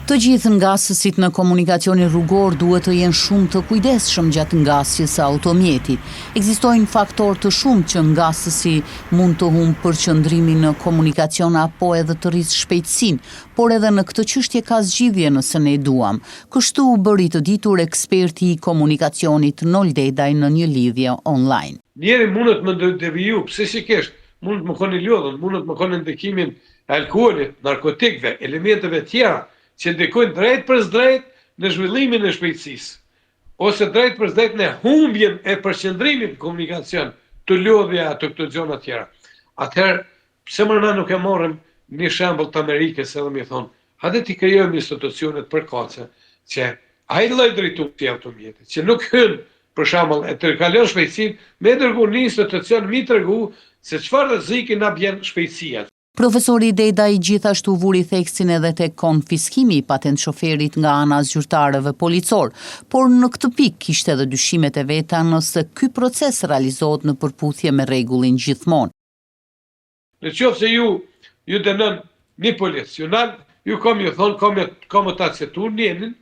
Të gjithë ngasësit në komunikacionin rrugor duhet të jenë shumë të kujdesshëm gjatë ngasjes së automjetit. Ekzistojnë faktorë të shumtë që ngasësi mund të humbë përqendrimin në komunikacion apo edhe të rrisë shpejtësinë, por edhe në këtë çështje ka zgjidhje nëse ne duam. Kështu u bëri të ditur eksperti i komunikacionit Nol Dedaj në një lidhje online. Njeri mundet më deviju, psikisht, mund të më koni lodhën, mund të më koni ndikimin e alkoolit, narkotikëve, elementeve tjera që ndikojnë drejt për drejt në zhvillimin e shpejtësisë, ose drejt për drejt në humbjen e përqendrimit në komunikacion të lodhja të këto gjëra tjera. Atëherë, pse më na nuk e morëm një shembull të Amerikës, edhe më thonë, hajde t'i krijojmë institucionet përkatëse që ai lloj drejtuesi i automjetit, që nuk hyn për shembull e tërkalon shpejtësinë, me dërgu një institucion mi tregu se çfarë rreziqi na bën shpejtësia. Profesori Dedaj gjithashtu vuri theksin edhe tek konfiskimi i patent shoferit nga ana zyrtarëve policor, por në këtë pikë kishte edhe dyshimet e veta nëse ky proces realizohet në përputhje me rregullin gjithmonë. Nëse ju dënon një policional, ju kam ju thon kam ta cetur nienin,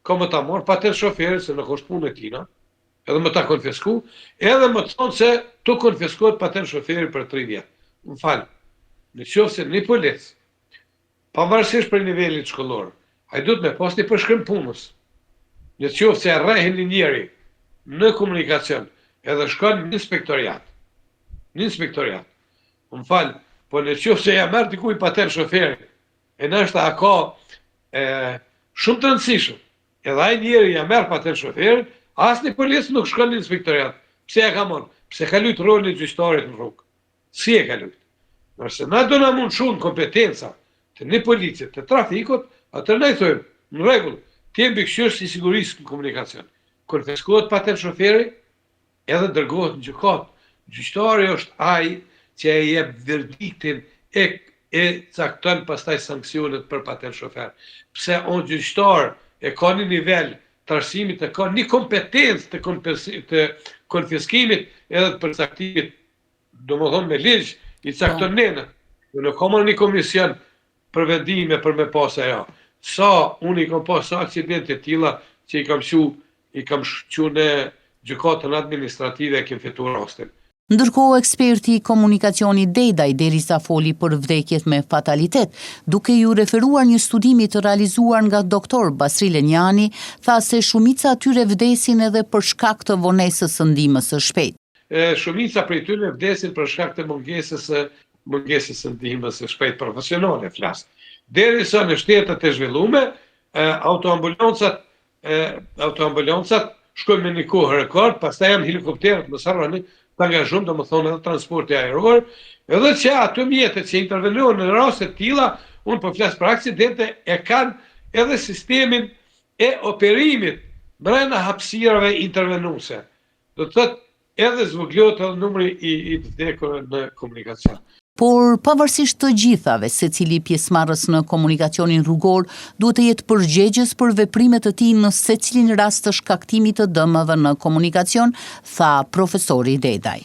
kam ta marr patent shoferit se nuk është punë e tina, edhe më ta konfisku, edhe më thon se tu konfiskohet patent shoferit për 3 vjet. M'fal. Në qoftë se një polic, pavarësisht për nivelit shkollor, ai duhet me pas një përshkrim punës. Në qoftë se rrehin një njeri në komunikacion, edhe shkon në inspektoriat. Në inspektoriat. M'fal, po në qoftë se ja merr dikujt patent shoferit, e nështë a ka shumë të rëndësishëm, edhe ai njeri ja merr patent shoferit, asnjë polic nuk shkon në inspektoriat. Pse ja ka marrë? Pse ka lut rolin e gjyqtarit në rrugë. Si e ka lut? Nëse na do na mund shumë kompetenca të një policit, të trafikut, atër ne thojmë, në rregull, ti je mbikëqyrës i sigurisë në komunikacion. Konfiskohet patent shoferi, edhe dërgohet në gjykat. Gjyqtari është ai që e jep verdiktin e cakton pastaj sanksionet për patent shofer. Pse on gjyqtar e ka një nivel të arsimit, e ka një kompetencë të konfiskimit edhe të përcaktimit, domethënë me ligj, i cakton nena. Nuk ka marrë një komision për vendime për me pas ajo. Unë i kam pas aksidente të tilla që i kam shku në gjykatën administrative e kem fituar rastin. Ndërkohë, eksperti i komunikacionit Dedaj derisa foli për vdekjet me fatalitet, duke ju referuar një studimi të realizuar nga doktor Basri Lenjani, tha se shumica atyre vdesin edhe për shkak të vonesës së ndihmës së shpejtë. Shumica prej tyre vdesin për shkak të mungesës së ndihmës së shpejtë profesionale, flas. Derisa në shtetet e zhvilluara, autoambulancat shkojnë me një kohë rekord, pastaj janë helikopterët, mos harroni, të angazhojmë, domethënë edhe transporti ajror, edhe që ato mjetet që intervenojnë në raste të tilla, unë po flas për aksidente, e kanë edhe sistemin e operimit brenda hapësirave intervenuese. Do të thotë edhe zvoglohet edhe numri i vdekurve në komunikacion. Por pavarësisht të gjithave, secili pjesëmarrës në komunikacionin rrugor duhet të jetë përgjegjës për veprimet e tij në secilin rast të shkaktimit të dëmeve në komunikacion, tha profesori Dedaj.